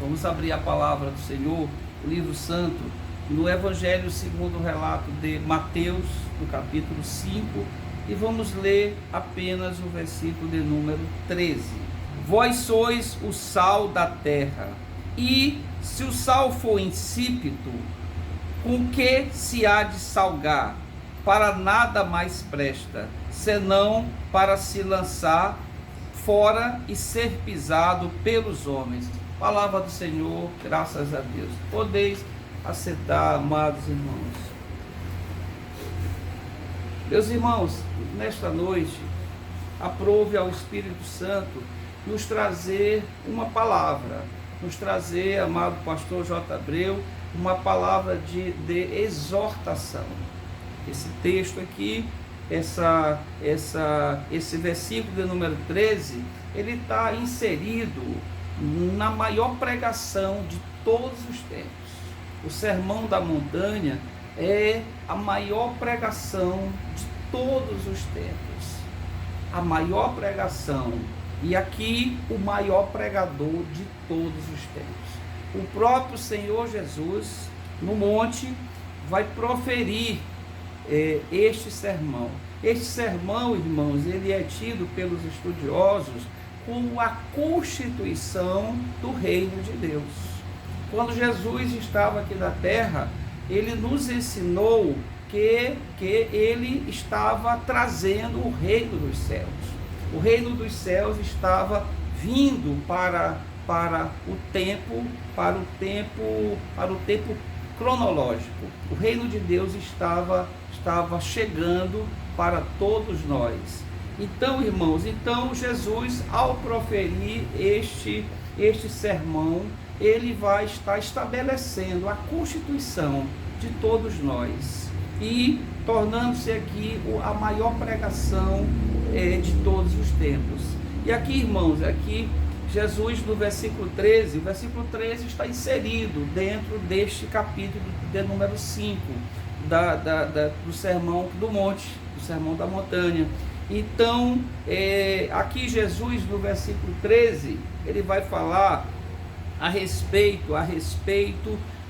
vamos abrir a palavra do Senhor, o livro santo, no Evangelho segundo o relato de Mateus, no capítulo 5, e vamos ler apenas o versículo de número 13. Vós sois o sal da terra, e se o sal for insípido, com que se há de salgar? Para nada mais presta, senão para se lançar fora e ser pisado pelos homens. Palavra do Senhor, graças a Deus. Podeis assentar, amados irmãos. Meus irmãos, nesta noite, aprove ao Espírito Santo nos trazer uma palavra, nos trazer, amado pastor J. Abreu, uma palavra de exortação. Esse texto aqui, esse versículo de número 13, ele está inserido na maior pregação de todos os tempos. O Sermão da Montanha é a maior pregação de todos os tempos. A maior pregação. E aqui o maior pregador de todos os tempos. O próprio Senhor Jesus, no monte, vai proferir este sermão. Este sermão, irmãos, ele é tido pelos estudiosos como a constituição do reino de Deus. Quando Jesus estava aqui na terra, ele nos ensinou que ele estava trazendo o reino dos céus. O reino dos céus estava vindo para o tempo cronológico. O reino de Deus estava chegando para todos nós. Então, irmãos, Jesus, ao proferir este sermão, ele vai estar estabelecendo a constituição de todos nós e tornando-se aqui a maior pregação de todos os tempos. E aqui, irmãos, Jesus, no versículo 13, o versículo 13 está inserido dentro deste capítulo de número 5 do Sermão do Monte, do Sermão da Montanha. Então, aqui Jesus, no versículo 13, ele vai falar a respeito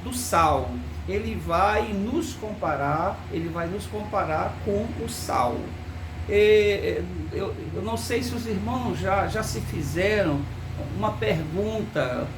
do sal. Ele vai nos comparar com o sal. Eu não sei se os irmãos já se fizeram uma pergunta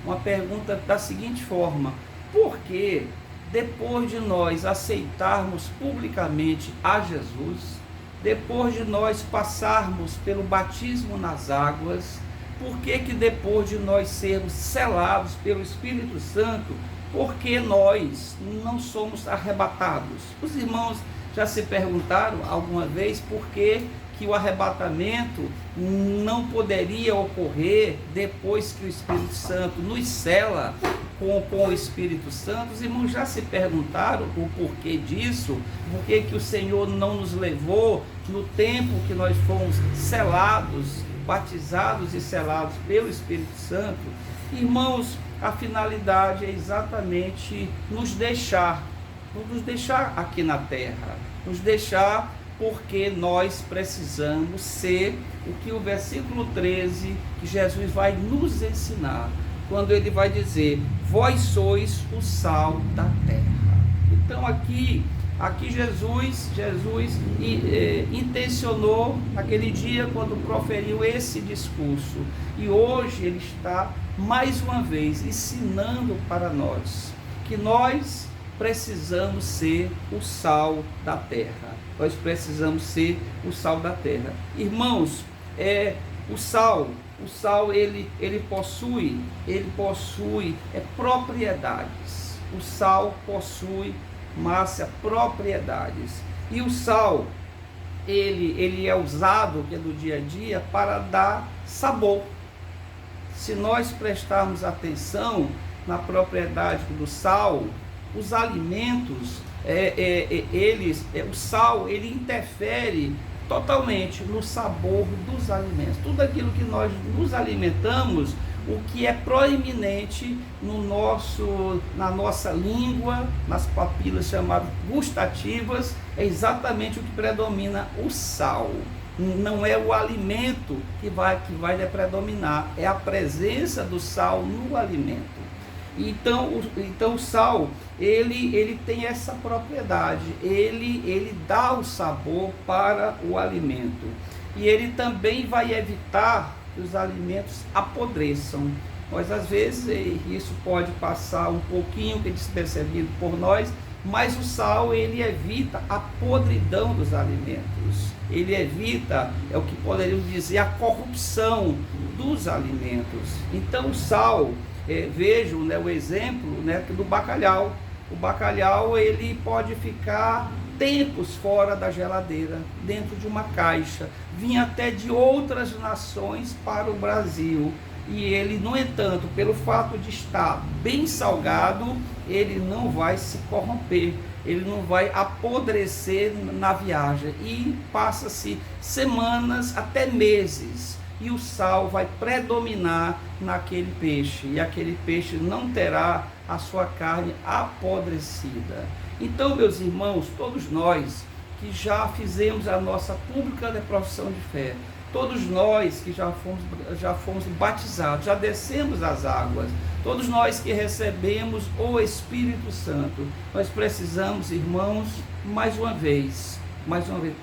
da seguinte forma: por que depois de nós aceitarmos publicamente a Jesus, depois de nós passarmos pelo batismo nas águas, por que depois de nós sermos selados pelo Espírito Santo, por que nós não somos arrebatados? Os irmãos já se perguntaram alguma vez por que o arrebatamento não poderia ocorrer depois que o Espírito Santo nos sela com o Espírito Santo? Os irmãos já se perguntaram o porquê disso? Por que o Senhor não nos levou no tempo que nós fomos selados, batizados e selados pelo Espírito Santo? Irmãos, a finalidade é exatamente nos deixar aqui na terra, nos deixar, porque nós precisamos ser o que o versículo 13, que Jesus vai nos ensinar, quando ele vai dizer: vós sois o sal da terra. Então aqui Jesus intencionou naquele dia, quando proferiu esse discurso, e hoje ele está mais uma vez ensinando para nós que nós precisamos ser o sal da terra. Nós precisamos ser o sal da terra. Irmãos, o sal ele possui propriedades. O sal possui, Márcia, propriedades. E o sal ele é usado no dia a dia para dar sabor. Se nós prestarmos atenção na propriedade do sal, os alimentos, o sal, ele interfere totalmente no sabor dos alimentos. Tudo aquilo que nós nos alimentamos, o que é proeminente na nossa língua, nas papilas chamadas gustativas, é exatamente o que predomina: o sal. não é o alimento que vai predominar, é a presença do sal no alimento. Então o sal, ele tem essa propriedade, ele dá o sabor para o alimento. E ele também vai evitar que os alimentos apodreçam. Mas às vezes isso pode passar um pouquinho despercebido por nós, mas o sal, ele evita a podridão dos alimentos. Ele evita, é o que poderíamos dizer, a corrupção dos alimentos. Então o sal, vejo, né, o exemplo, né, do bacalhau. O bacalhau, ele pode ficar tempos fora da geladeira, dentro de uma caixa. Vinha até de outras nações para o Brasil. E ele, no entanto, pelo fato de estar bem salgado, ele não vai se corromper, ele não vai apodrecer na viagem. E passa-se semanas, até meses, e o sal vai predominar naquele peixe, e aquele peixe não terá a sua carne apodrecida. Então, meus irmãos, todos nós que já fizemos a nossa pública de profissão de fé, todos nós que já fomos batizados, já descemos as águas, todos nós que recebemos o Espírito Santo, nós precisamos, irmãos, mais uma vez,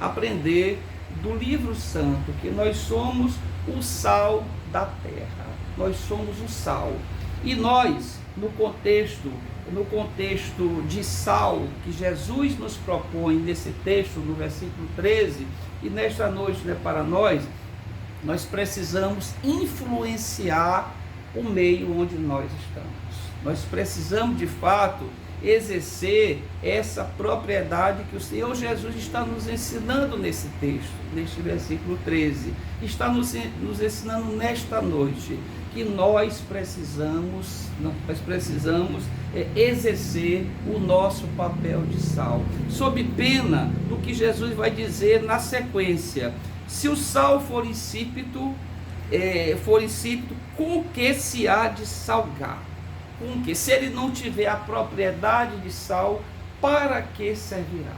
aprender do livro santo, que nós somos o sal da terra, nós somos o sal. E nós, no contexto de sal que Jesus nos propõe nesse texto, no versículo 13, e nesta noite, né, para nós precisamos influenciar o meio onde nós estamos. Nós precisamos, de fato, exercer essa propriedade que o Senhor Jesus está nos ensinando nesse texto, neste versículo 13. Está nos ensinando nesta noite que nós precisamos exercer o nosso papel de sal, sob pena do que Jesus vai dizer na sequência. Se o sal for insípido, com que se há de salgar? Com que? Se ele não tiver a propriedade de sal, para que servirá?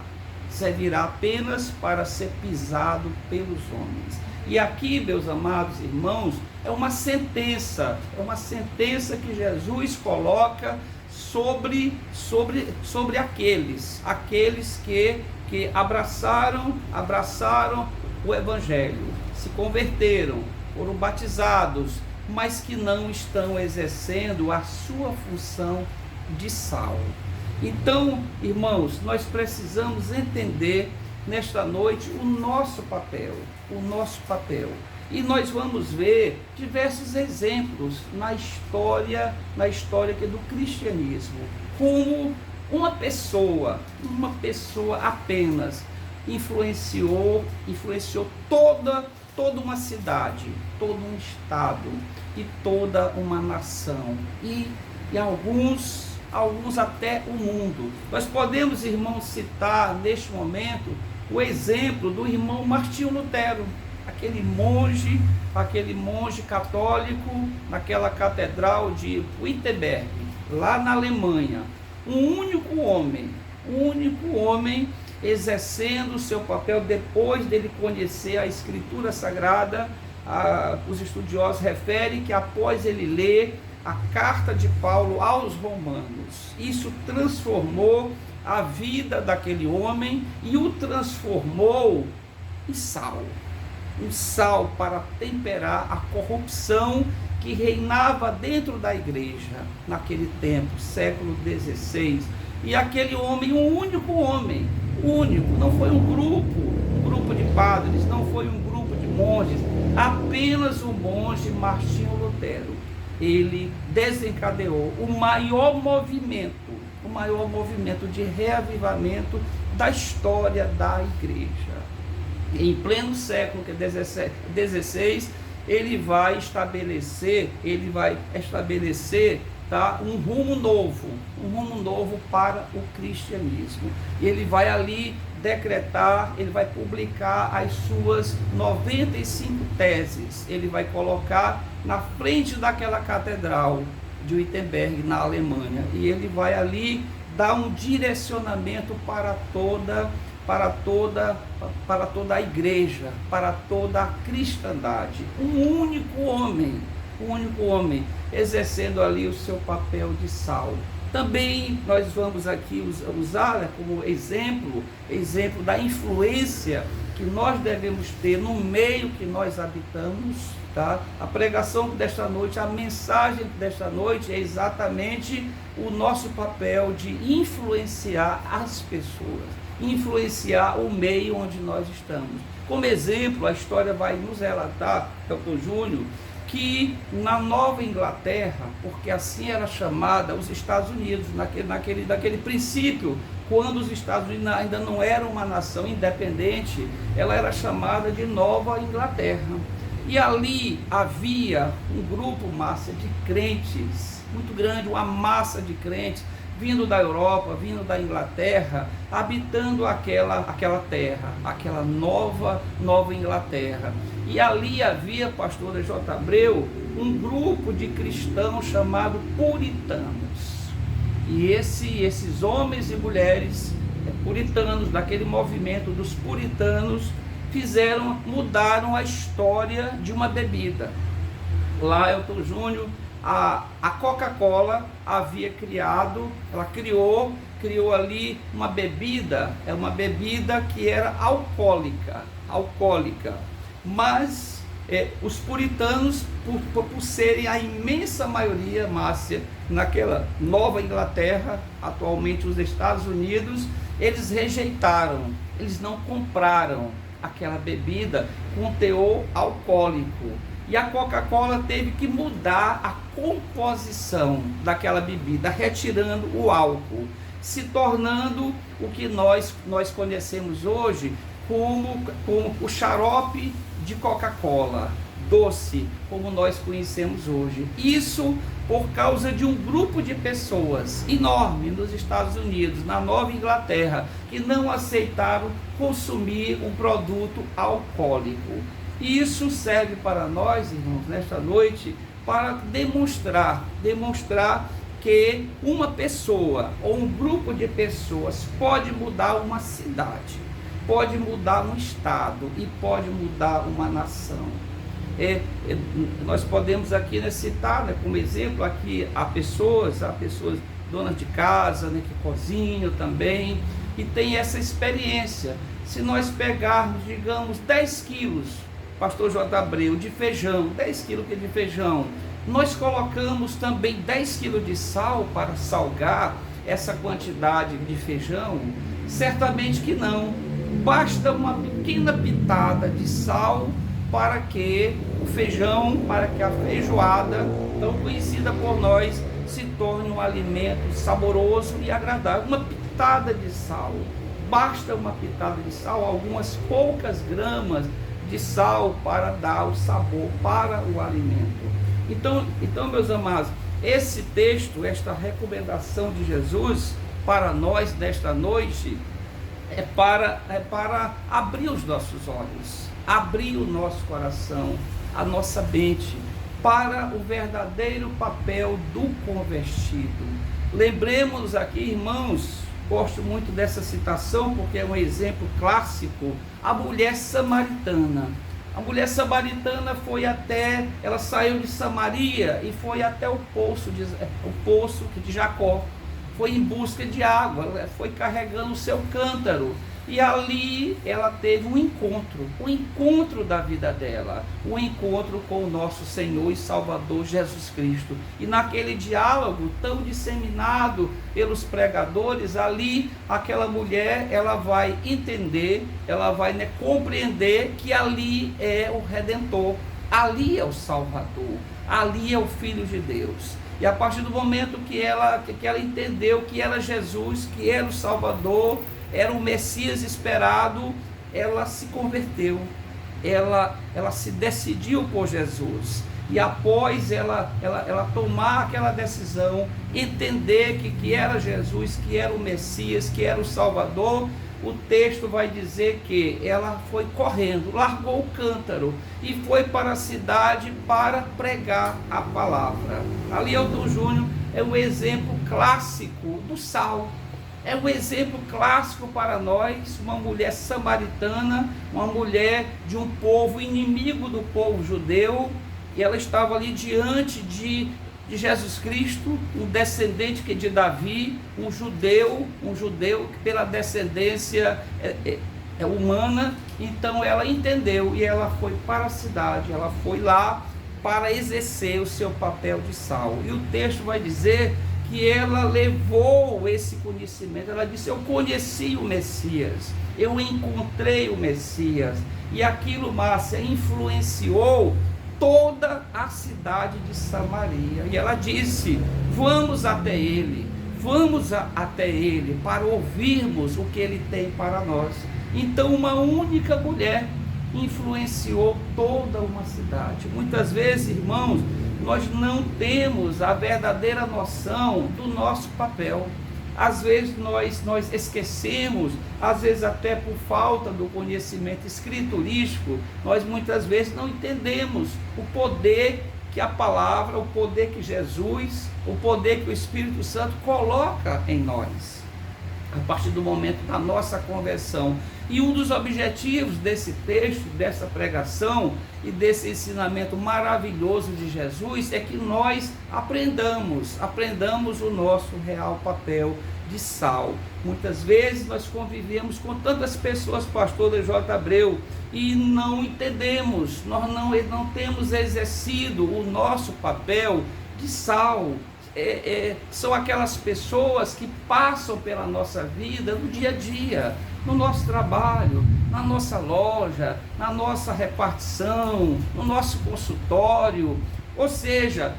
Servirá apenas para ser pisado pelos homens. E aqui, meus amados irmãos, é uma sentença que Jesus coloca sobre aqueles que abraçaram o Evangelho, se converteram, foram batizados, mas que não estão exercendo a sua função de sal. Então, irmãos, nós precisamos entender nesta noite o nosso papel. E nós vamos ver diversos exemplos na história aqui do cristianismo, como uma pessoa apenas influenciou toda uma cidade, todo um estado e toda uma nação e alguns até o mundo. Nós podemos, irmãos, citar neste momento o exemplo do irmão Martinho Lutero, aquele monge católico naquela catedral de Wittenberg, lá na Alemanha. Um único homem exercendo o seu papel depois dele conhecer a Escritura Sagrada. Os estudiosos referem que após ele ler a carta de Paulo aos Romanos, isso transformou a vida daquele homem e o transformou em sal. Um sal para temperar a corrupção que reinava dentro da igreja naquele tempo, século XVI. E aquele homem, um único, não foi um grupo de padres, não foi um grupo de monges, apenas o monge Martinho Lutero. Ele desencadeou o maior movimento de reavivamento da história da igreja. Em pleno século XVI, ele vai estabelecer um rumo novo para o cristianismo. Ele vai ali decretar, ele vai publicar as suas 95 teses, ele vai colocar na frente daquela catedral de Wittenberg, na Alemanha, e ele vai ali dar um direcionamento para toda para toda a igreja, para toda a cristandade. Um único homem exercendo ali o seu papel de sal. Também nós vamos aqui usar como exemplo da influência que nós devemos ter no meio que nós habitamos, tá? A pregação desta noite, a mensagem desta noite é exatamente o nosso papel de influenciar as pessoas, influenciar o meio onde nós estamos. Como exemplo, a história vai nos relatar, Dr. Júnior, que na Nova Inglaterra, porque assim era chamada os Estados Unidos, naquele princípio, quando os Estados Unidos ainda não eram uma nação independente, ela era chamada de Nova Inglaterra. E ali havia um grupo, Márcia, de crentes, muito grande, uma massa de crentes, vindo da Europa, vindo da Inglaterra, habitando aquela terra, aquela nova Inglaterra. E ali havia, pastora J. Abreu, um grupo de cristãos chamado puritanos. E esses homens e mulheres puritanos, daquele movimento dos puritanos, mudaram a história de uma bebida. Lá, Elton Júnior, a Coca-Cola criou ali uma bebida que era alcoólica, mas os puritanos, por serem a imensa maioria, Márcia, naquela Nova Inglaterra, atualmente os Estados Unidos, eles rejeitaram, eles não compraram aquela bebida com teor alcoólico. E a Coca-Cola teve que mudar a composição daquela bebida, retirando o álcool, se tornando o que nós conhecemos hoje como o xarope de Coca-Cola, doce, como nós conhecemos hoje. Isso por causa de um grupo de pessoas enorme nos Estados Unidos, na Nova Inglaterra, que não aceitaram consumir um produto alcoólico. E isso serve para nós, irmãos, nesta noite, para demonstrar que uma pessoa ou um grupo de pessoas pode mudar uma cidade, pode mudar um estado e pode mudar uma nação. Nós podemos aqui citar como exemplo aqui há pessoas donas de casa, que cozinham também e tem essa experiência. Se nós pegarmos, digamos, 10 quilos, pastor J. Abreu, de feijão, 10 quilos de feijão, nós colocamos também 10 quilos de sal para salgar essa quantidade de feijão? Certamente que não. Basta uma pequena pitada de sal para que o feijão, para que a feijoada, tão conhecida por nós, se torne um alimento saboroso e agradável. Uma pitada de sal, basta uma pitada de sal, algumas poucas gramas de sal para dar o sabor para o alimento. Então, meus amados, esse texto, esta recomendação de Jesus para nós nesta noite, é para abrir os nossos olhos, abrir o nosso coração, a nossa mente, para o verdadeiro papel do convertido. Lembremos aqui, irmãos, gosto muito dessa citação porque é um exemplo clássico, a mulher samaritana. A mulher samaritana ela saiu de Samaria e foi até o poço de Jacó. Foi em busca de água, ela foi carregando o seu cântaro. E ali ela teve um encontro da vida dela, um encontro com o nosso Senhor e Salvador Jesus Cristo. E naquele diálogo tão disseminado pelos pregadores, ali aquela mulher, ela vai entender, ela vai compreender que ali é o Redentor, ali é o Salvador, ali é o Filho de Deus. E a partir do momento que ela entendeu que era Jesus, que era o Salvador, era o Messias esperado, ela se converteu, ela se decidiu por Jesus. E após ela tomar aquela decisão, entender que era Jesus, que era o Messias, que era o Salvador, o texto vai dizer que ela foi correndo, largou o cântaro e foi para a cidade para pregar a palavra. Ali, Elton Júnior é um exemplo clássico do sal. É um exemplo clássico para nós, uma mulher samaritana, uma mulher de um povo inimigo do povo judeu, e ela estava ali diante de Jesus Cristo, um descendente que de Davi, um judeu que pela descendência é humana. Então ela entendeu e ela foi para a cidade, ela foi lá para exercer o seu papel de sal. E o texto vai dizer que ela levou esse conhecimento, ela disse: eu conheci o Messias, eu encontrei o Messias, e aquilo, Márcia, influenciou toda a cidade de Samaria. E ela disse: vamos até ele, até ele para ouvirmos o que ele tem para nós. Então uma única mulher influenciou toda uma cidade. Muitas vezes, irmãos, nós não temos a verdadeira noção do nosso papel. Às vezes nós esquecemos, às vezes até por falta do conhecimento escriturístico, nós muitas vezes não entendemos o poder que a palavra, o poder que Jesus, o poder que o Espírito Santo coloca em nós, a partir do momento da nossa conversão. E um dos objetivos desse texto, dessa pregação e desse ensinamento maravilhoso de Jesus é que nós aprendamos o nosso real papel de sal. Muitas vezes nós convivemos com tantas pessoas, pastor J. Abreu, e não entendemos, nós não temos exercido o nosso papel de sal. São aquelas pessoas que passam pela nossa vida no dia a dia, no nosso trabalho, na nossa loja, na nossa repartição, no nosso consultório. Ou seja,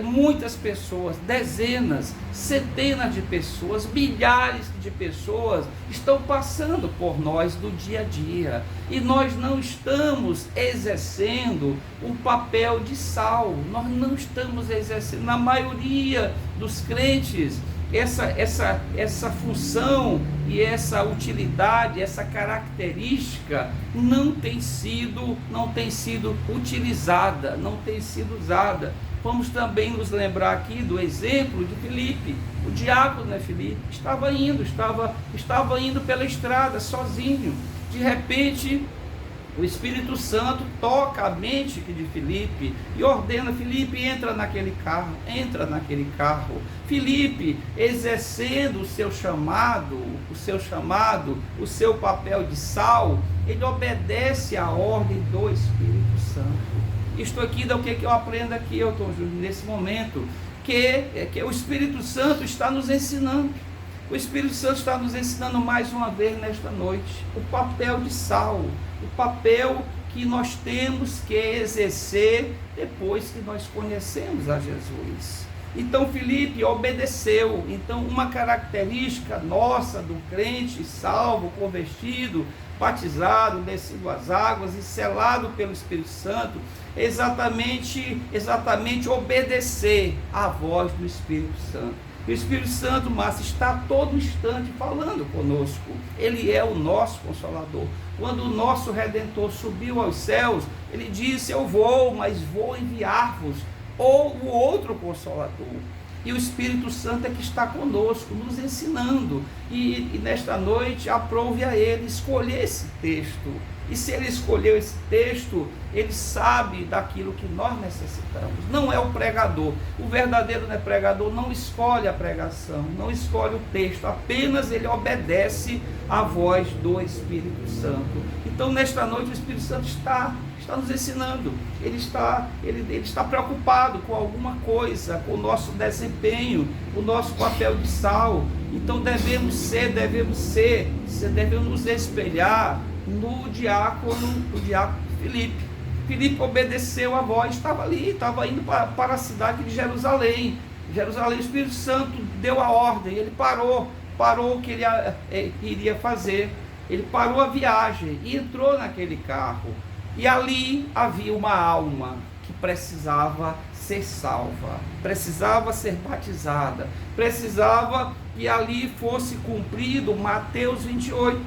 muitas pessoas, dezenas, centenas de pessoas, milhares de pessoas estão passando por nós do dia a dia, e nós não estamos exercendo um papel de sal, nós não estamos exercendo, na maioria dos crentes, essa função e essa utilidade, essa característica não tem sido utilizada, não tem sido usada. Vamos também nos lembrar aqui do exemplo de Filipe. O diácono, Filipe, estava indo pela estrada sozinho. De repente, o Espírito Santo toca a mente de Filipe e ordena: Filipe, entra naquele carro. Filipe, exercendo o seu chamado, o seu papel de sal, ele obedece à ordem do Espírito Santo. Isto aqui o que eu aprendo aqui, Elton Júnior, nesse momento, que o Espírito Santo está nos ensinando. O Espírito Santo está nos ensinando mais uma vez nesta noite o papel de sal, o papel que nós temos que exercer depois que nós conhecemos a Jesus. Então Filipe obedeceu. Então uma característica nossa do crente salvo, convertido, batizado, descido às águas e selado pelo Espírito Santo, é exatamente obedecer à voz do Espírito Santo. O Espírito Santo, Márcio, está a todo instante falando conosco. Ele é o nosso Consolador. Quando o nosso Redentor subiu aos céus, ele disse: eu vou, mas vou enviar-vos ou o outro Consolador. E o Espírito Santo é que está conosco, nos ensinando. E nesta noite, aprove a ele escolher esse texto. E se ele escolheu esse texto, ele sabe daquilo que nós necessitamos. Não é o pregador. O verdadeiro pregador não escolhe a pregação, não escolhe o texto. Apenas ele obedece à voz do Espírito Santo. Então, nesta noite, o Espírito Santo está nos ensinando. Ele está preocupado com alguma coisa, com o nosso desempenho, o nosso papel de sal. Então devemos nos espelhar no diácono Filipe. Filipe obedeceu a voz, estava indo para a cidade de Jerusalém. O Espírito Santo deu a ordem, ele parou o que ele iria fazer. Ele parou a viagem e entrou naquele carro. E ali havia uma alma que precisava ser salva, precisava ser batizada, precisava que ali fosse cumprido Mateus 28,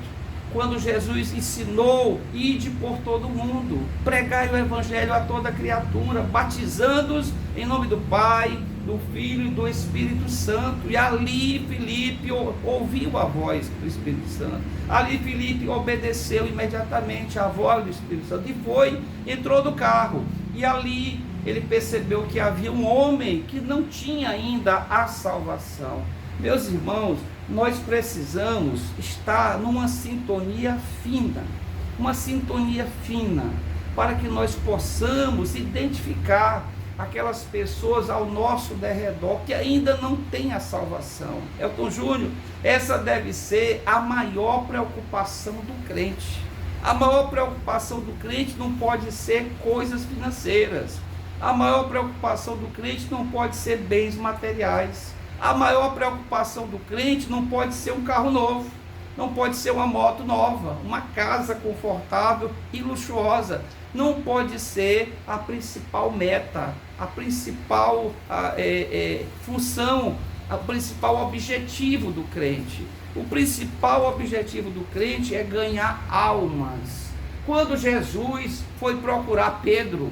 quando Jesus ensinou: ide por todo o mundo, pregai o Evangelho a toda criatura, batizando-os em nome do Pai, do Filho e do Espírito Santo. E ali Filipe ouviu a voz do Espírito Santo. Ali Filipe obedeceu imediatamente à voz do Espírito Santo e entrou no carro. E ali ele percebeu que havia um homem que não tinha ainda a salvação. Meus irmãos, nós precisamos estar numa sintonia fina, para que nós possamos identificar aquelas pessoas ao nosso derredor que ainda não têm a salvação. Elton Júnior, essa deve ser a maior preocupação do crente. A maior preocupação do crente não pode ser coisas financeiras. A maior preocupação do crente não pode ser bens materiais. A maior preocupação do crente não pode ser um carro novo, não pode ser uma moto nova, uma casa confortável e luxuosa. Não pode ser a principal meta, a principal função, o principal objetivo do crente. O principal objetivo do crente é ganhar almas. Quando Jesus foi procurar Pedro,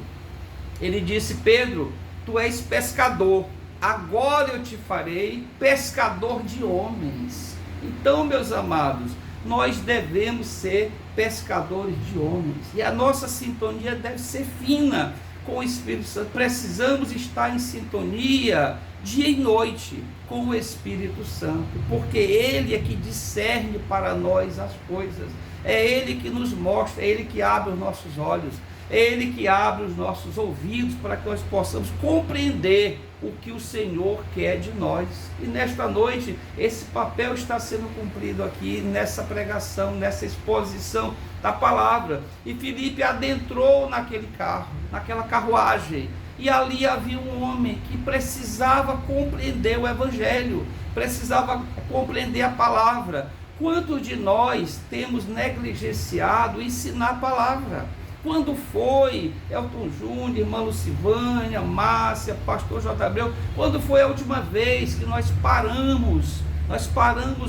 ele disse: Pedro, tu és pescador, agora eu te farei pescador de homens. Então, meus amados, nós devemos ser pescadores de homens, e a nossa sintonia deve ser fina com o Espírito Santo. Precisamos estar em sintonia dia e noite com o Espírito Santo, porque Ele é que discerne para nós as coisas, é Ele que nos mostra, é Ele que abre os nossos olhos, é Ele que abre os nossos ouvidos para que nós possamos compreender o que o Senhor quer de nós. E nesta noite, esse papel está sendo cumprido aqui, nessa pregação, nessa exposição da palavra. E Filipe adentrou naquele carro, naquela carruagem, e ali havia um homem que precisava compreender o Evangelho, precisava compreender a palavra. Quantos de nós temos negligenciado ensinar a palavra? Quando foi, Elton Júnior, irmã Lucivânia, Márcia, pastor J. Abreu, quando foi a última vez que nós paramos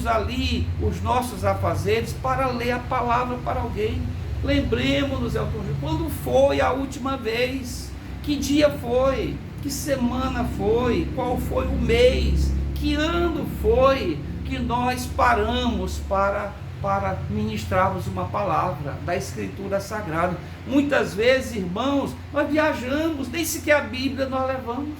ali os nossos afazeres para ler a palavra para alguém? Lembremos-nos, Elton Júnior, quando foi a última vez? Que dia foi? Que semana foi? Qual foi o mês? Que ano foi que nós paramos para ministrarmos uma palavra da Escritura Sagrada? Muitas vezes, irmãos, nós viajamos, nem sequer a Bíblia nós levamos.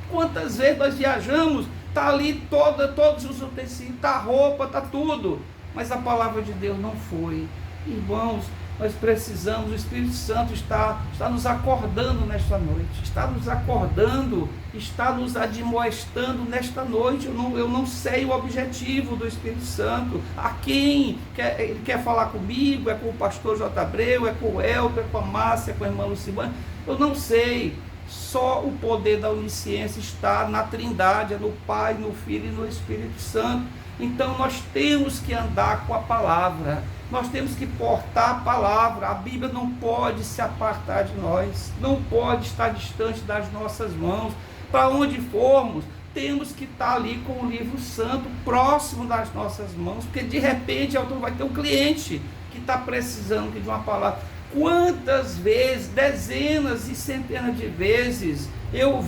Quantas vezes nós viajamos, está ali todos os utensílios, está a roupa, está tudo, mas a palavra de Deus não foi. Irmãos, nós precisamos, o Espírito Santo está nos acordando nesta noite, está nos acordando, está nos admoestando nesta noite. Eu não sei o objetivo do Espírito Santo, a quem ele quer falar comigo, é com o pastor J. Abreu, é com o Elton, é com a Márcia, é com a irmã Lucimana, eu não sei. Só o poder da onisciência está na Trindade, é no Pai, no Filho e no Espírito Santo. Então nós temos que andar com a palavra, nós temos que portar a palavra. A Bíblia não pode se apartar de nós, não pode estar distante das nossas mãos. Para onde formos, temos que estar ali com o livro santo próximo das nossas mãos, porque de repente vai ter um cliente que está precisando de uma palavra. Quantas vezes, dezenas e centenas de vezes, eu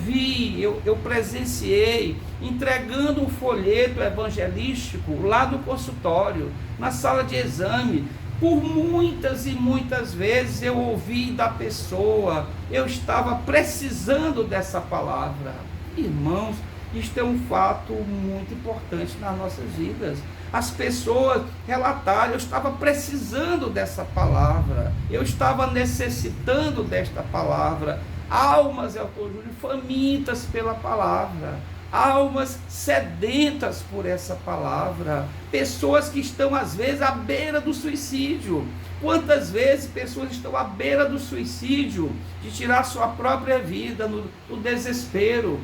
presenciei entregando um folheto evangelístico lá no consultório, na sala de exame. Por muitas e muitas vezes eu ouvi da pessoa: eu estava precisando dessa palavra. Irmãos, isto é um fato muito importante nas nossas vidas. As pessoas relataram: eu estava precisando dessa palavra, eu estava necessitando desta palavra. Almas, Elton Júnior, famintas pela palavra, almas sedentas por essa palavra, pessoas que estão às vezes à beira do suicídio. Quantas vezes pessoas estão à beira do suicídio, de tirar sua própria vida no desespero,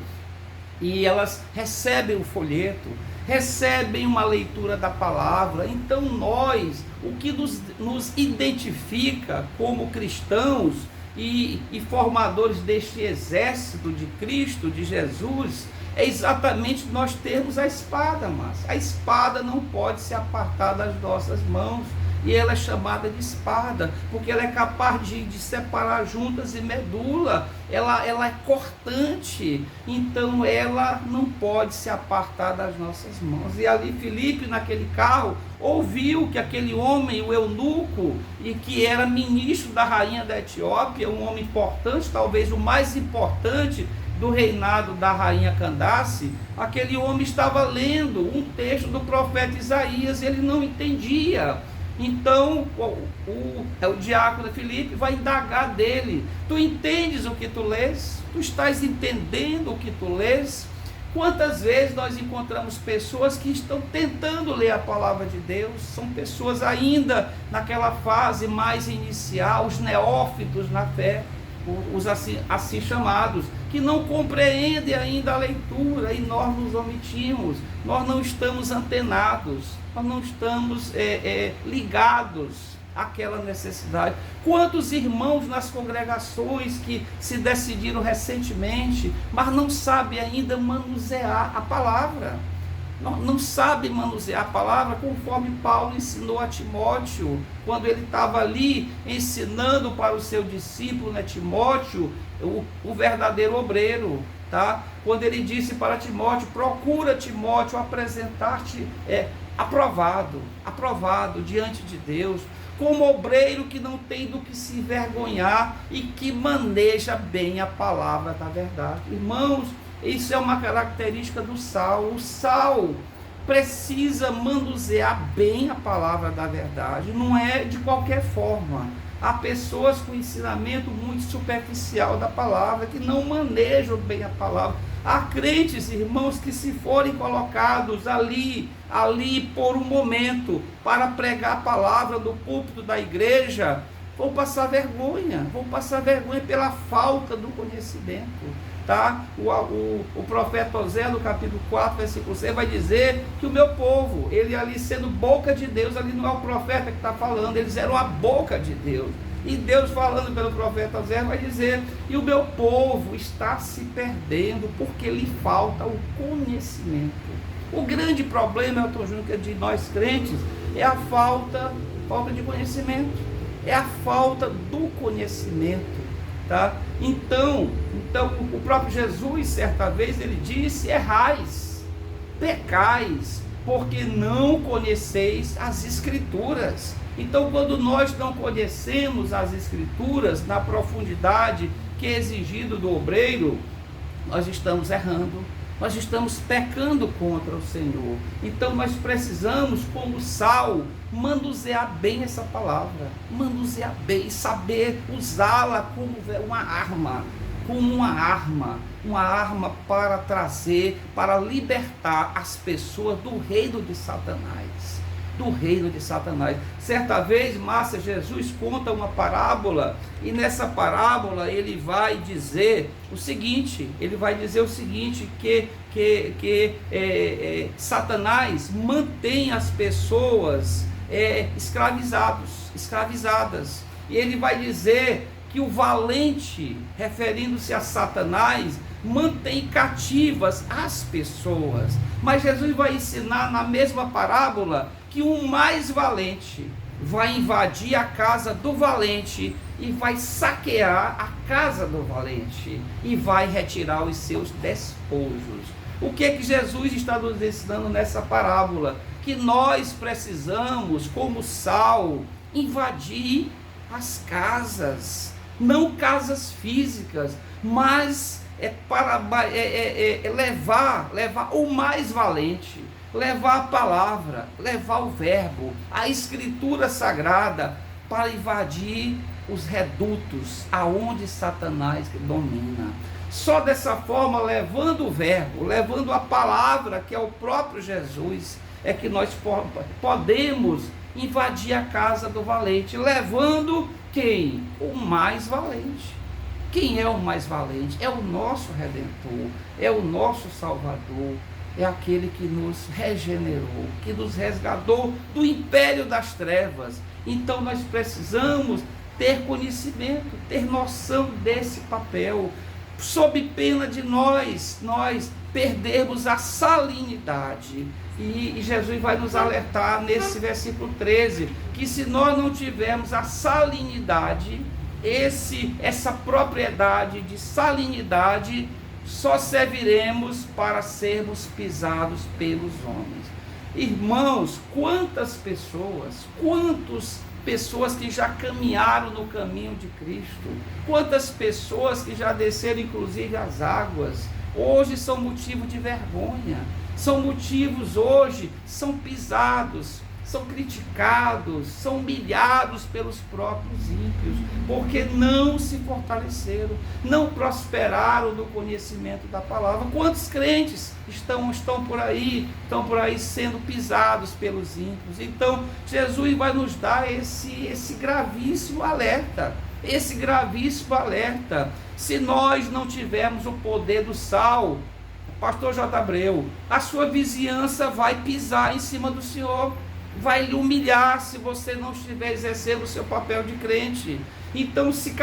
e elas recebem o folheto, recebem uma leitura da palavra. Então nós, o que nos identifica como cristãos e formadores deste exército de Cristo, de Jesus, é exatamente nós termos a espada. Mas a espada não pode se apartar das nossas mãos. e ela é chamada de espada, porque ela é capaz de separar juntas e medula, ela é cortante, então ela não pode se apartar das nossas mãos. E ali Filipe, naquele carro, ouviu que aquele homem, o eunuco, e que era ministro da rainha da Etiópia, um homem importante, talvez o mais importante do reinado da rainha Candace, aquele homem estava lendo um texto do profeta Isaías, ele não entendia. Então o diácono Filipe vai indagar dele: tu entendes o que tu lês? Tu estás entendendo o que tu lês? Quantas vezes nós encontramos pessoas que estão tentando ler a palavra de Deus, são pessoas ainda naquela fase mais inicial, os neófitos na fé, os assim chamados, que não compreendem ainda a leitura, e nós nos omitimos, nós não estamos antenados, nós não estamos ligados àquela necessidade. Quantos irmãos nas congregações que se decidiram recentemente, mas não sabem ainda manusear a palavra, não sabe manusear a palavra conforme Paulo ensinou a Timóteo, quando ele estava ali ensinando para o seu discípulo, né, Timóteo, o verdadeiro obreiro, tá? Quando ele disse para Timóteo: procura, Timóteo, apresentar-te aprovado diante de Deus, como obreiro que não tem do que se envergonhar e que maneja bem a palavra da verdade. Irmãos, isso é uma característica do sal. O sal precisa manusear bem a palavra da verdade, não é de qualquer forma. Há pessoas com ensinamento muito superficial da palavra, que não manejam bem a palavra. Há crentes, irmãos, que se forem colocados ali por um momento para pregar a palavra do púlpito da igreja, vão passar vergonha pela falta do conhecimento. Tá? O profeta Osés, no capítulo 4, versículo 6, vai dizer que o meu povo, ele ali sendo boca de Deus, ali não é o profeta que está falando, eles eram a boca de Deus. E Deus, falando pelo profeta Osés, vai dizer: e o meu povo está se perdendo porque lhe falta o conhecimento. O grande problema, Elton Júnior, de nós crentes, é a falta de conhecimento, é a falta do conhecimento. Tá? Então o próprio Jesus, certa vez, ele disse: errais, pecais, porque não conheceis as Escrituras. Então, quando nós não conhecemos as Escrituras na profundidade que é exigido do obreiro, nós estamos errando, nós estamos pecando contra o Senhor. Então nós precisamos, como sal, manusear bem essa palavra, manusear bem, saber usá-la como uma arma para trazer, para libertar as pessoas do reino de Satanás. Certa vez, Márcia, Jesus conta uma parábola, e nessa parábola ele vai dizer o seguinte, que Satanás mantém as pessoas escravizadas, e ele vai dizer que o valente, referindo-se a Satanás, mantém cativas as pessoas. Mas Jesus vai ensinar na mesma parábola que o mais valente vai invadir a casa do valente e vai saquear a casa do valente e vai retirar os seus despojos. O que Jesus está nos ensinando nessa parábola? Que nós precisamos, como sal, invadir as casas, não casas físicas, mas levar o mais valente, levar a palavra, levar o verbo, a escritura sagrada, para invadir os redutos aonde Satanás domina. Só dessa forma, levando o verbo, levando a palavra, que é o próprio Jesus, é que nós podemos invadir a casa do valente, levando quem? O mais valente. Quem é o mais valente? É o nosso Redentor, é o nosso Salvador, é aquele que nos regenerou, que nos resgatou do império das trevas. Então nós precisamos ter conhecimento, ter noção desse papel, sob pena de nós perdermos a salinidade E Jesus vai nos alertar nesse versículo 13, que se nós não tivermos a salinidade, essa propriedade de salinidade, só serviremos para sermos pisados pelos homens. Irmãos, quantas pessoas que já caminharam no caminho de Cristo, quantas pessoas que já desceram inclusive as águas, hoje são motivo de vergonha, são pisados, são criticados, são humilhados pelos próprios ímpios, porque não se fortaleceram, não prosperaram no conhecimento da palavra. Quantos crentes estão por aí sendo pisados pelos ímpios? Então, Jesus vai nos dar esse gravíssimo alerta, se nós não tivermos o poder do sal, pastor J. Abreu, a sua vizinhança vai pisar em cima do senhor, vai lhe humilhar se você não estiver exercendo o seu papel de crente. Então, se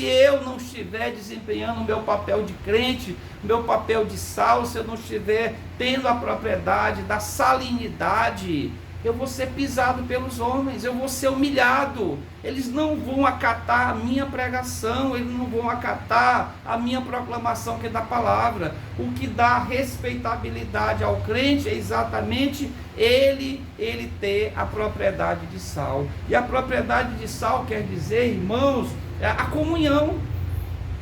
eu não estiver desempenhando o meu papel de crente, meu papel de sal, se eu não estiver tendo a propriedade da salinidade, eu vou ser pisado pelos homens, eu vou ser humilhado. Eles não vão acatar a minha pregação, eles não vão acatar a minha proclamação que é da palavra. O que dá respeitabilidade ao crente é exatamente ele ter a propriedade de sal. E a propriedade de sal quer dizer, irmãos, a comunhão.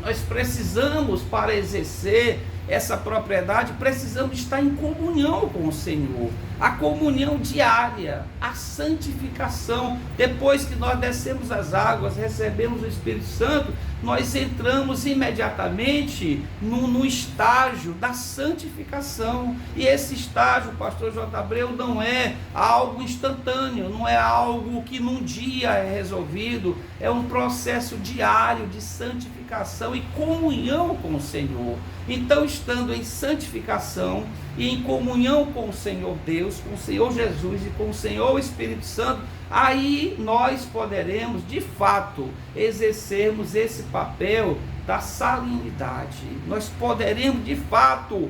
Nós precisamos, para exercer essa propriedade, precisamos estar em comunhão com o Senhor, a comunhão diária, a santificação. Depois que nós descemos as águas, recebemos o Espírito Santo, nós entramos imediatamente no estágio da santificação. E esse estágio, pastor J. Abreu, não é algo instantâneo, não é algo que num dia é resolvido, é um processo diário de santificação e comunhão com o Senhor. Então, estando em santificação e em comunhão com o Senhor Deus, com o Senhor Jesus e com o Senhor Espírito Santo, aí nós poderemos, de fato, exercermos esse papel da salinidade. Nós poderemos, de fato,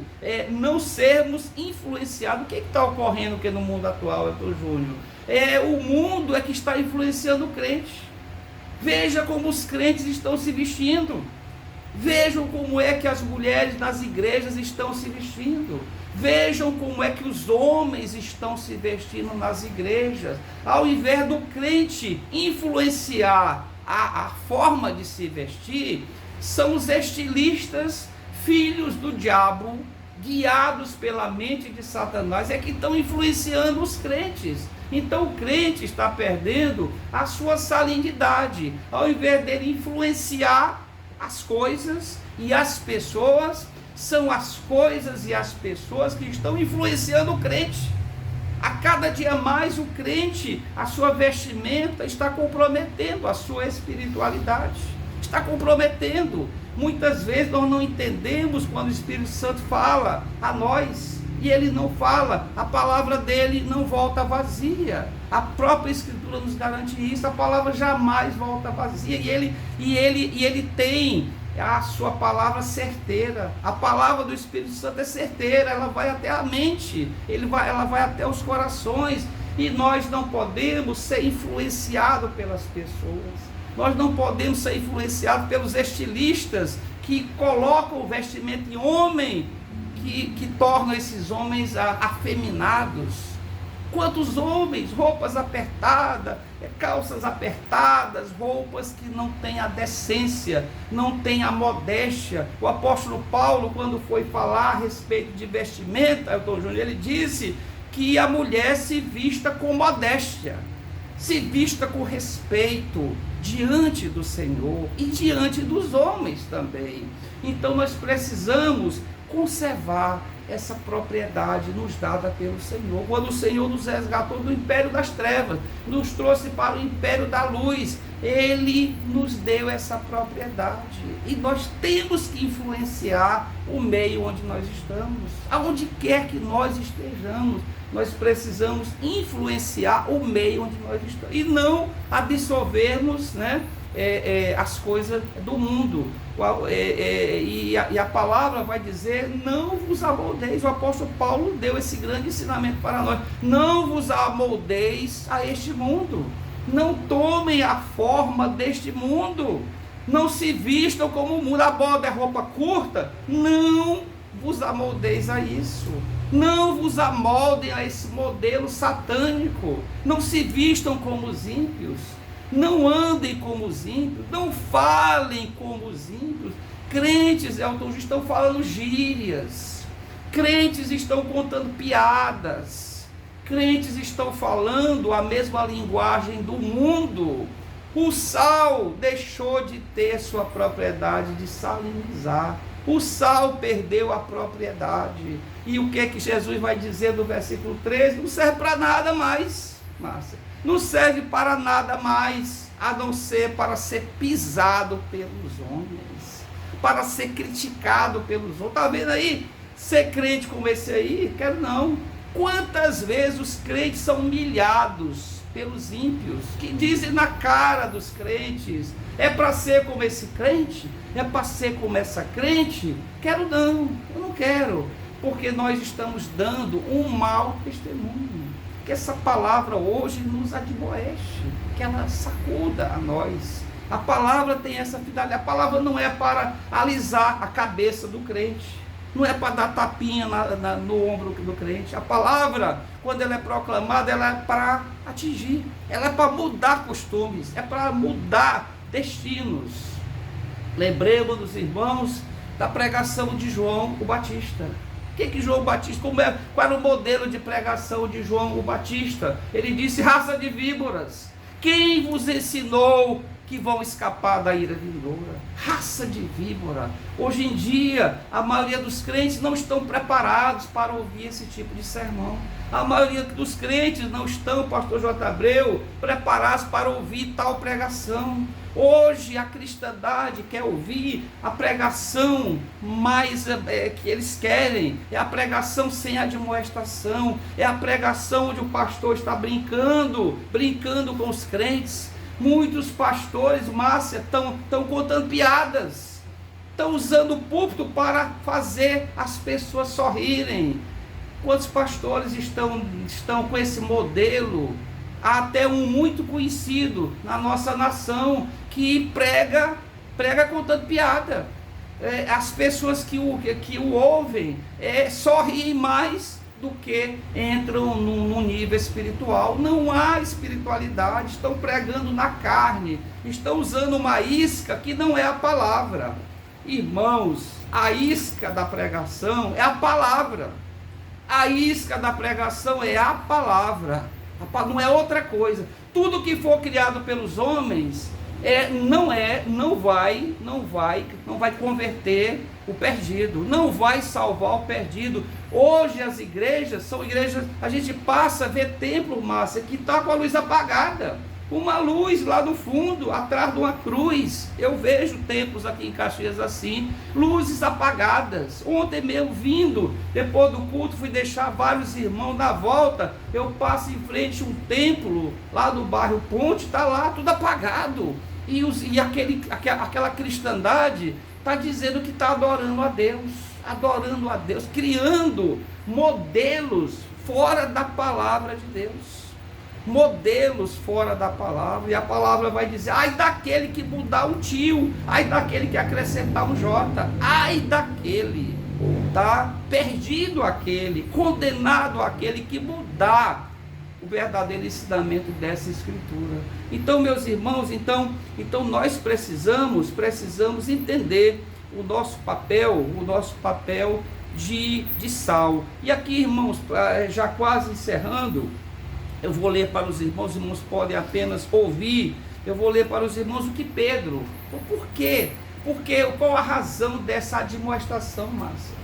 não sermos influenciados. O que está ocorrendo aqui no mundo atual, Dr. Júnior? O mundo é que está influenciando o crente. Veja como os crentes estão se vestindo. Vejam como é que as mulheres nas igrejas estão se vestindo. Vejam como é que os homens estão se vestindo nas igrejas. Ao invés do crente influenciar a forma de se vestir, são os estilistas, filhos do diabo, guiados pela mente de Satanás, é que estão influenciando os crentes. Então o crente está perdendo a sua salinidade. Ao invés dele influenciar as coisas e as pessoas, são as coisas e as pessoas que estão influenciando o crente. A cada dia mais o crente, a sua vestimenta está comprometendo a sua espiritualidade, está comprometendo. Muitas vezes nós não entendemos quando o Espírito Santo fala a nós, e ele não fala, a palavra dele não volta vazia. A própria Escritura nos garante isso, a palavra jamais volta vazia, e ele tem a sua palavra certeira. A palavra do Espírito Santo é certeira, ela vai até a mente, ela vai até os corações, e nós não podemos ser influenciados pelas pessoas, nós não podemos ser influenciados pelos estilistas que colocam o vestimento em homem, que tornam esses homens afeminados. Quantos homens, roupas apertadas, calças apertadas, roupas que não têm a decência, não têm a modéstia. O apóstolo Paulo, quando foi falar a respeito de vestimenta, ele disse que a mulher se vista com modéstia, se vista com respeito diante do Senhor e diante dos homens também. Então nós precisamos conservar essa propriedade nos dada pelo Senhor. Quando o Senhor nos resgatou do império das trevas, nos trouxe para o império da luz, Ele nos deu essa propriedade, e nós temos que influenciar o meio onde nós estamos. Aonde quer que nós estejamos, nós precisamos influenciar o meio onde nós estamos, e não absorvermos, as coisas do mundo. E a palavra vai dizer: não vos amoldeis. O apóstolo Paulo deu esse grande ensinamento para nós: não vos amoldeis a este mundo, não tomem a forma deste mundo, não se vistam como o mundo. A moda é roupa curta, não vos amoldeis a isso, não vos amoldem a esse modelo satânico, não se vistam como os ímpios, não andem como os ímpios, não falem como os ímpios. Crentes, Elton, estão falando gírias, crentes estão contando piadas, crentes estão falando a mesma linguagem do mundo. O sal deixou de ter sua propriedade de salinizar, o sal perdeu a propriedade. E o que Jesus vai dizer no versículo 13? Não serve para nada mais, Márcia. Não serve para nada mais, a não ser para ser pisado pelos homens, para ser criticado pelos outros. Está vendo aí? Ser crente como esse aí? Quero não. Quantas vezes os crentes são humilhados pelos ímpios, que dizem na cara dos crentes: é para ser como esse crente? É para ser como essa crente? Quero não, eu não quero, porque nós estamos dando um mau testemunho. Que essa palavra hoje nos admoeste, que ela sacuda a nós. A palavra tem essa finalidade. A palavra não é para alisar a cabeça do crente, não é para dar tapinha no ombro do crente. A palavra, quando ela é proclamada, ela é para atingir, ela é para mudar costumes, é para mudar destinos. Lembremos dos irmãos da pregação de João o Batista. O que João Batista, qual era o modelo de pregação de João o Batista? Ele disse: raça de víboras, quem vos ensinou que vão escapar da ira vindoura? Raça de víbora. Hoje em dia, a maioria dos crentes não estão preparados para ouvir esse tipo de sermão. A maioria dos crentes não estão, pastor J. Abreu, preparados para ouvir tal pregação. Hoje a cristandade quer ouvir a pregação mais que eles querem, é a pregação sem admoestação, é a pregação onde o pastor está brincando com os crentes. Muitos pastores, Márcia, estão contando piadas, estão usando o púlpito para fazer as pessoas sorrirem. Quantos pastores estão com esse modelo? Há até um muito conhecido na nossa nação que prega contando piada. As pessoas que o ouvem sorriem mais do que entram no nível espiritual. Não há espiritualidade, estão pregando na carne, estão usando uma isca que não é a palavra. Irmãos, a isca da pregação é a palavra. A isca da pregação é a palavra, não é outra coisa. Tudo que for criado pelos homens não vai converter o perdido, não vai salvar o perdido. Hoje as igrejas são igrejas, a gente passa a ver templo, Márcia, que está com a luz apagada, uma luz lá no fundo, atrás de uma cruz. Eu vejo templos aqui em Caxias assim, luzes apagadas. Ontem mesmo, vindo, depois do culto, fui deixar vários irmãos na volta, eu passo em frente a um templo, lá do bairro Ponte, está lá tudo apagado, e aquela cristandade está dizendo que está adorando a Deus, criando modelos fora da palavra de Deus. Modelos fora da palavra, e a palavra vai dizer: ai daquele que mudar um tio, ai daquele que acrescentar um J, ai daquele, tá? Perdido aquele, condenado aquele que mudar o verdadeiro ensinamento dessa escritura. Então, meus irmãos, então nós precisamos entender o nosso papel de sal. E aqui, irmãos, já quase encerrando, eu vou ler para os irmãos podem apenas ouvir. Eu vou ler para os irmãos o que Pedro. Por quê? Qual a razão dessa admoestação, Márcia?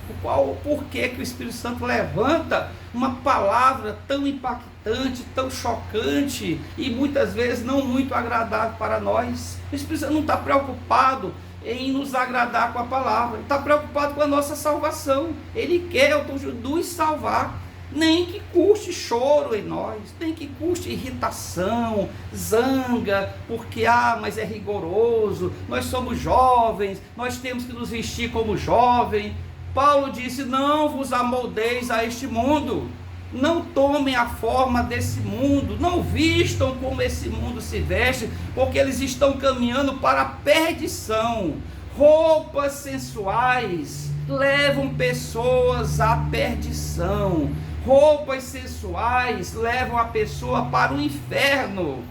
Por que o Espírito Santo levanta uma palavra tão impactante, tão chocante e muitas vezes não muito agradável para nós? O Espírito Santo não está preocupado em nos agradar com a palavra, ele está preocupado com a nossa salvação. Ele quer nos salvar. Nem que custe choro em nós, nem que custe irritação, zanga, porque, mas é rigoroso, nós somos jovens, nós temos que nos vestir como jovem. Paulo disse, não vos amoldeis a este mundo, não tomem a forma desse mundo, não vistam como esse mundo se veste, porque eles estão caminhando para a perdição. Roupas sensuais levam pessoas à perdição. Roupas sensuais levam a pessoa para o inferno.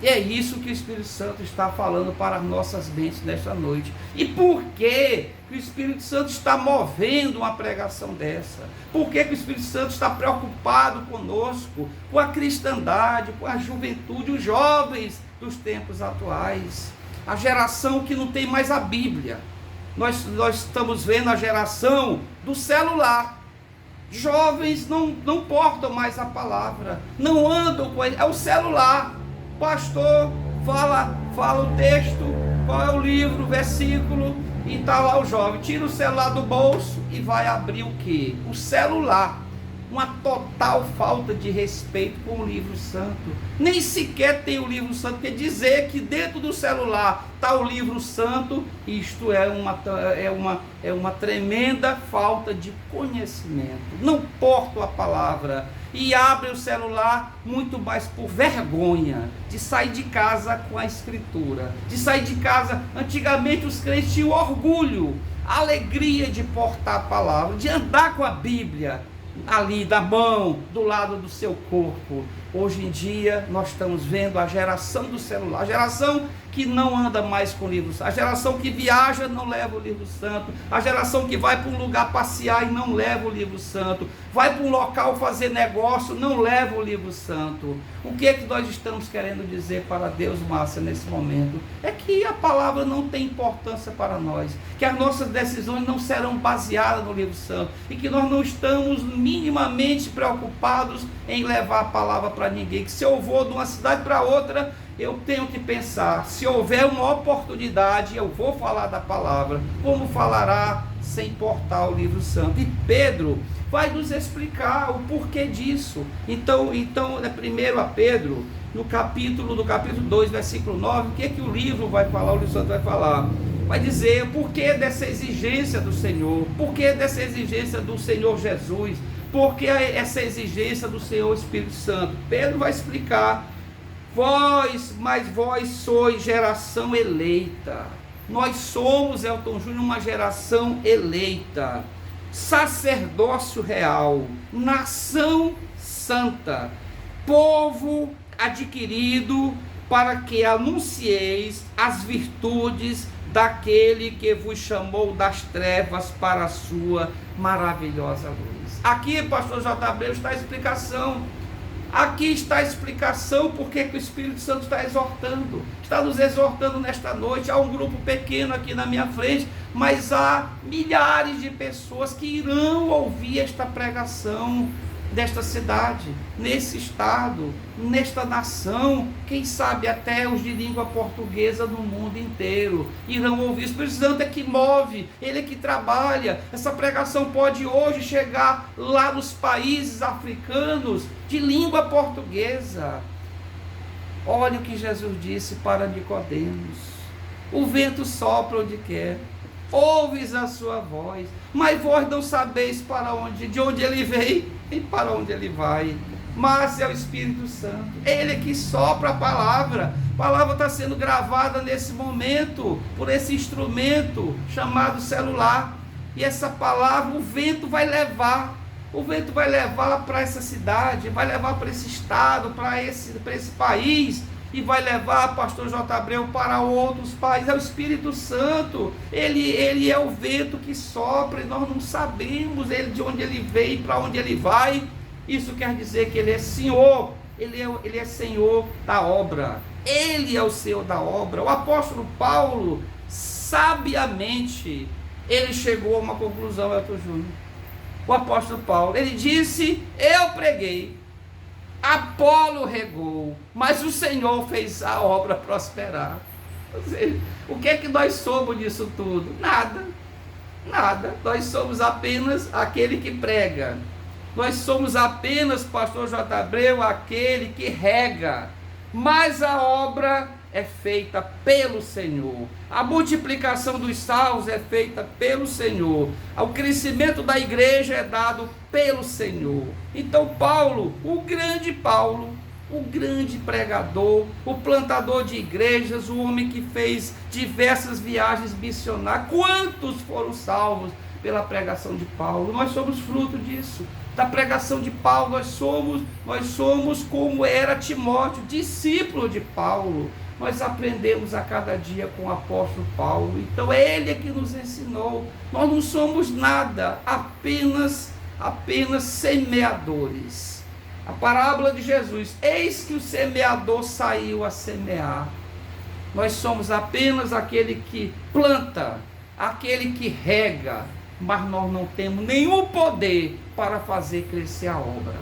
E é isso que o Espírito Santo está falando para as nossas mentes nesta noite. E por que o Espírito Santo está movendo uma pregação dessa? Por que o Espírito Santo está preocupado conosco, com a cristandade, com a juventude, os jovens dos tempos atuais? A geração que não tem mais a Bíblia. Nós estamos vendo a geração do celular. Jovens não portam mais a palavra, não andam com ele, é o celular. Pastor fala o texto, qual é o livro, o versículo, e está lá o jovem, tira o celular do bolso e vai abrir o quê? O celular. Uma total falta de respeito com o livro santo. Nem sequer tem o livro santo, porque dizer que dentro do celular está o livro santo, isto é uma tremenda falta de conhecimento. Não portam a palavra e abrem o celular muito mais por vergonha de sair de casa com a escritura, de sair de casa. Antigamente os crentes tinham orgulho, a alegria de portar a palavra, de andar com a Bíblia ali da mão, do lado do seu corpo. Hoje em dia nós estamos vendo a geração do celular, a geração que não anda mais com o livro santo, a geração que viaja não leva o livro santo, a geração que vai para um lugar passear e não leva o livro santo, vai para um local fazer negócio, não leva o livro santo. O que é que nós estamos querendo dizer para Deus, Márcia, nesse momento? É que a palavra não tem importância para nós, que as nossas decisões não serão baseadas no livro santo, e que nós não estamos minimamente preocupados em levar a palavra para ninguém, que se eu vou de uma cidade para outra, eu tenho que pensar, se houver uma oportunidade, eu vou falar da palavra, como falará sem portar o livro santo? E Pedro vai nos explicar o porquê disso. Então primeiro a Pedro, no capítulo 2, versículo 9, o que é que o livro vai falar, o livro santo vai falar? Vai dizer o porquê dessa exigência do Senhor, porquê dessa exigência do Senhor Jesus, porquê essa exigência do Senhor Espírito Santo. Pedro vai explicar. Mas vós sois geração eleita. Nós somos, Elton Júnior, uma geração eleita, sacerdócio real, nação santa, povo adquirido, para que anuncieis as virtudes daquele que vos chamou das trevas para a sua maravilhosa luz. Aqui, pastor JB, está a explicação. Aqui está a explicação porque que o Espírito Santo está exortando, está nos exortando nesta noite. Há um grupo pequeno aqui na minha frente, mas há milhares de pessoas que irão ouvir esta pregação desta cidade, nesse estado, nesta nação, quem sabe até os de língua portuguesa no mundo inteiro irão ouvir. O Espírito Santo é que move, ele é que trabalha. Essa pregação pode hoje chegar lá nos países africanos de língua portuguesa. Olha o que Jesus disse para Nicodemos: o vento sopra onde quer, ouves a sua voz, mas vós não sabeis de onde ele veio e para onde ele vai. Mas é o Espírito Santo, ele que sopra a palavra está sendo gravada nesse momento, por esse instrumento chamado celular, e essa palavra o vento vai levar para essa cidade, vai levar para esse estado, para esse país, e vai levar, pastor J. Abreu, para outros países. É o Espírito Santo, ele é o vento que sopra, e nós não sabemos de onde ele veio e para onde ele vai. Isso quer dizer que ele é Senhor, ele é Senhor da obra, ele é o Senhor da obra. O apóstolo Paulo, sabiamente, ele chegou a uma conclusão, Elton Júnior. O apóstolo Paulo, ele disse: eu preguei, Apolo regou, mas o Senhor fez a obra prosperar. Ou seja, o que é que nós somos disso tudo? Nada. Nós somos apenas aquele que prega. Nós somos apenas, pastor J. Abreu, aquele que rega, mas a obra é feita pelo Senhor. A multiplicação dos salvos é feita pelo Senhor. O crescimento da igreja é dado pelo Senhor. Então Paulo, o grande pregador, o plantador de igrejas, o homem que fez diversas viagens missionárias, quantos foram salvos pela pregação de Paulo? Nós somos fruto disso, da pregação de Paulo. Nós somos como era Timóteo, discípulo de Paulo. Nós aprendemos a cada dia com o apóstolo Paulo. Então é ele que nos ensinou. Nós não somos nada, apenas semeadores. A parábola de Jesus: eis que o semeador saiu a semear. Nós somos apenas aquele que planta, aquele que rega, mas nós não temos nenhum poder para fazer crescer a obra.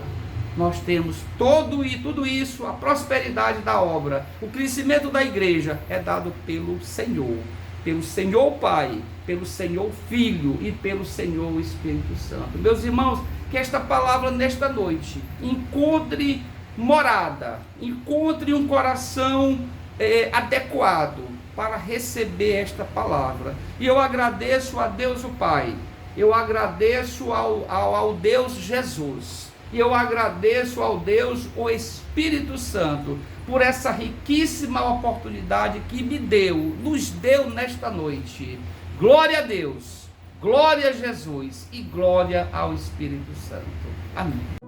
Nós temos tudo isso, a prosperidade da obra, o crescimento da igreja é dado pelo Senhor Pai, pelo Senhor Filho e pelo Senhor Espírito Santo. Meus irmãos, que esta palavra nesta noite encontre morada, encontre um coração adequado para receber esta palavra. E eu agradeço a Deus o Pai, eu agradeço ao Deus Jesus, e eu agradeço ao Deus o Espírito Santo por essa riquíssima oportunidade que nos deu nesta noite. Glória a Deus, glória a Jesus e glória ao Espírito Santo. Amém.